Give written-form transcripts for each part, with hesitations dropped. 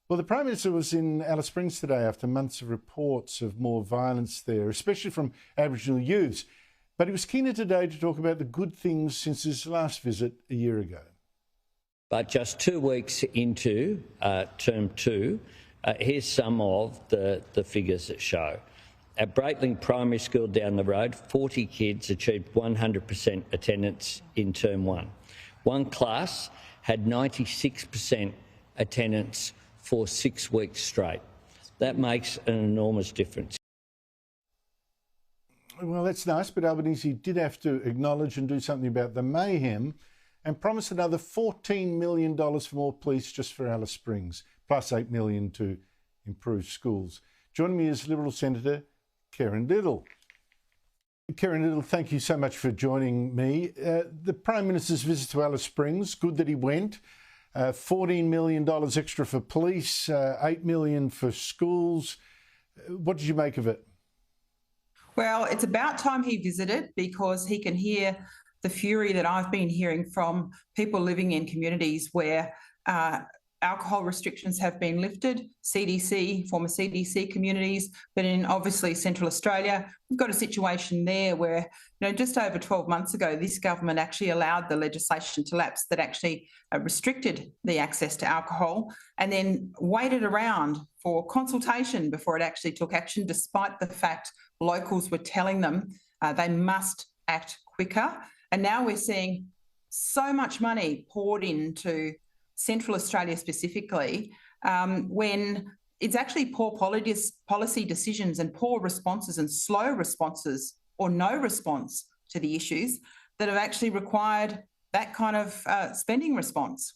Well, the Prime Minister was in Alice Springs today after months of reports of more violence there, especially from Aboriginal youths. But he was keener today to talk about the good things since his last visit a year ago. But just 2 weeks into term 2, here's some of the figures that show. At Breitling Primary School down the road, 40 kids achieved 100% attendance in term 1. One class had 96% attendance for 6 weeks straight. That makes an enormous difference. Well, that's nice, but Albanese did have to acknowledge and do something about the mayhem and promise another $14 million for more police just for Alice Springs, plus $8 million to improve schools. Joining me is Liberal Senator Kerrynne Liddle. Kerrynne Liddle, thank you so much for joining me. The Prime Minister's visit to Alice Springs, good that he went. $14 million extra for police, $8 million for schools. What did you make of it? Well, it's about time he visited because he can hear the fury that I've been hearing from people living in communities where alcohol restrictions have been lifted, former CDC communities, but in obviously Central Australia, we've got a situation there where, just over 12 months ago, this government actually allowed the legislation to lapse that actually restricted the access to alcohol and then waited around for consultation before it actually took action, despite the fact locals were telling them they must act quicker. And now we're seeing so much money poured into Central Australia specifically, when it's actually poor policy decisions and poor responses and slow responses or no response to the issues that have actually required that kind of spending response.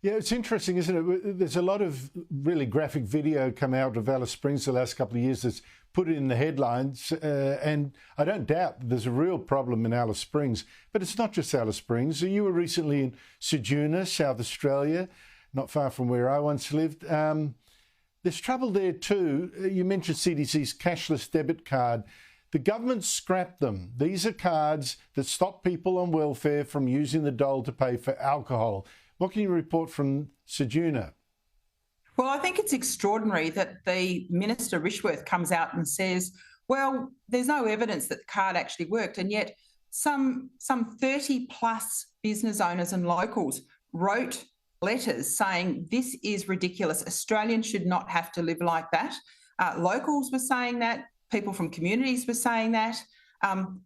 Yeah, it's interesting, isn't it? There's a lot of really graphic video come out of Alice Springs the last couple of years that's put it in the headlines, and I don't doubt that there's a real problem in Alice Springs, but it's not just Alice Springs. You were recently in Ceduna, South Australia, not far from where I once lived. There's trouble there too. You mentioned CDC's cashless debit card. The government scrapped them. These are cards that stop people on welfare from using the dole to pay for alcohol. What can you report from Ceduna? Well, I think it's extraordinary that the Minister Rishworth comes out and says, well, there's no evidence that the card actually worked, and yet some 30 plus business owners and locals wrote letters saying this is ridiculous. Australians should not have to live like that. Locals were saying that. People from communities were saying that.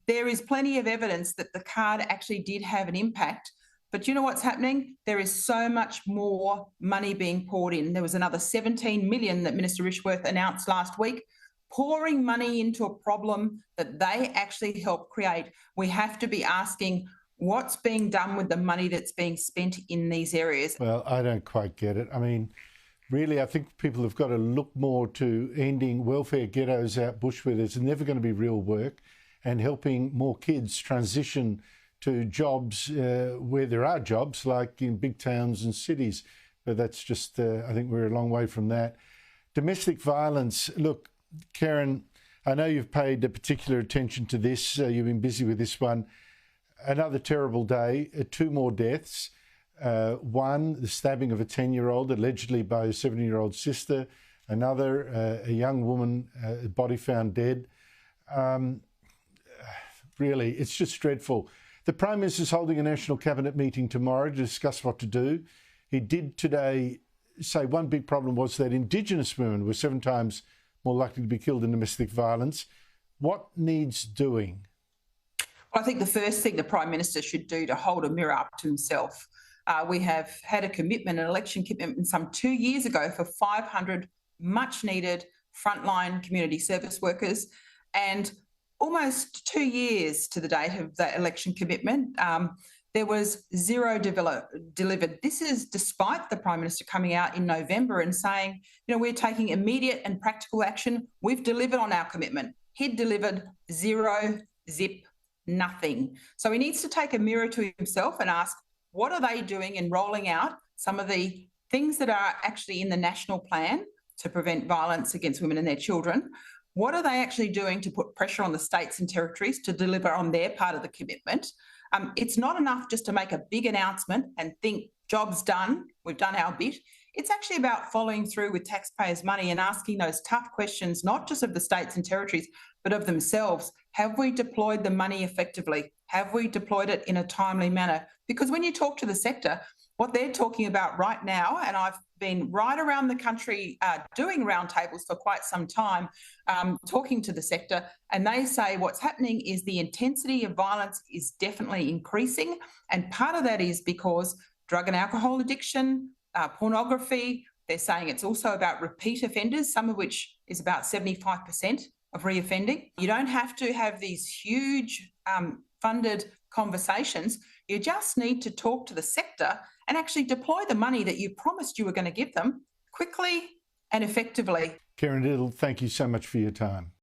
There is plenty of evidence that the card actually did have an impact. But you know what's happening? There is so much more money being poured in. There was another 17 million that Minister Rishworth announced last week, pouring money into a problem that they actually helped create. We have to be asking what's being done with the money that's being spent in these areas. Well, I don't quite get it. I mean, really, I think people have got to look more to ending welfare ghettos out bush where there's never going to be real work and helping more kids transition to jobs where there are jobs, like in big towns and cities. But that's just, I think we're a long way from that. Domestic violence. Look, Kerrynne, I know you've paid particular attention to this. You've been busy with this one. Another terrible day, 2 more deaths. One, the stabbing of a 10-year-old, allegedly by a 7-year-old sister. Another, a young woman, body found dead. Really, it's just dreadful. The Prime Minister is holding a National Cabinet meeting tomorrow to discuss what to do. He did today say one big problem was that Indigenous women were 7 times more likely to be killed in domestic violence. What needs doing? Well, I think the first thing the Prime Minister should do to hold a mirror up to himself. We have had a commitment, an election commitment some 2 years ago for 500 much needed frontline community service workers, and almost 2 years to the date of that election commitment, there was 0 delivered. This is despite the Prime Minister coming out in November and saying, we're taking immediate and practical action. We've delivered on our commitment. He'd delivered 0, zip, nothing. So he needs to take a mirror to himself and ask, what are they doing in rolling out some of the things that are actually in the national plan to prevent violence against women and their children? What are they actually doing to put pressure on the states and territories to deliver on their part of the commitment? It's not enough just to make a big announcement and think, job's done, we've done our bit. It's actually about following through with taxpayers' money and asking those tough questions, not just of the states and territories, but of themselves. Have we deployed the money effectively? Have we deployed it in a timely manner? Because when you talk to the sector, what they're talking about right now, and I've been right around the country doing roundtables for quite some time, talking to the sector, and they say what's happening is the intensity of violence is definitely increasing. And part of that is because drug and alcohol addiction, pornography, they're saying it's also about repeat offenders, some of which is about 75% of reoffending. You don't have to have these huge funded conversations. You just need to talk to the sector and actually deploy the money that you promised you were going to give them quickly and effectively. Kerrynne Liddle, thank you so much for your time.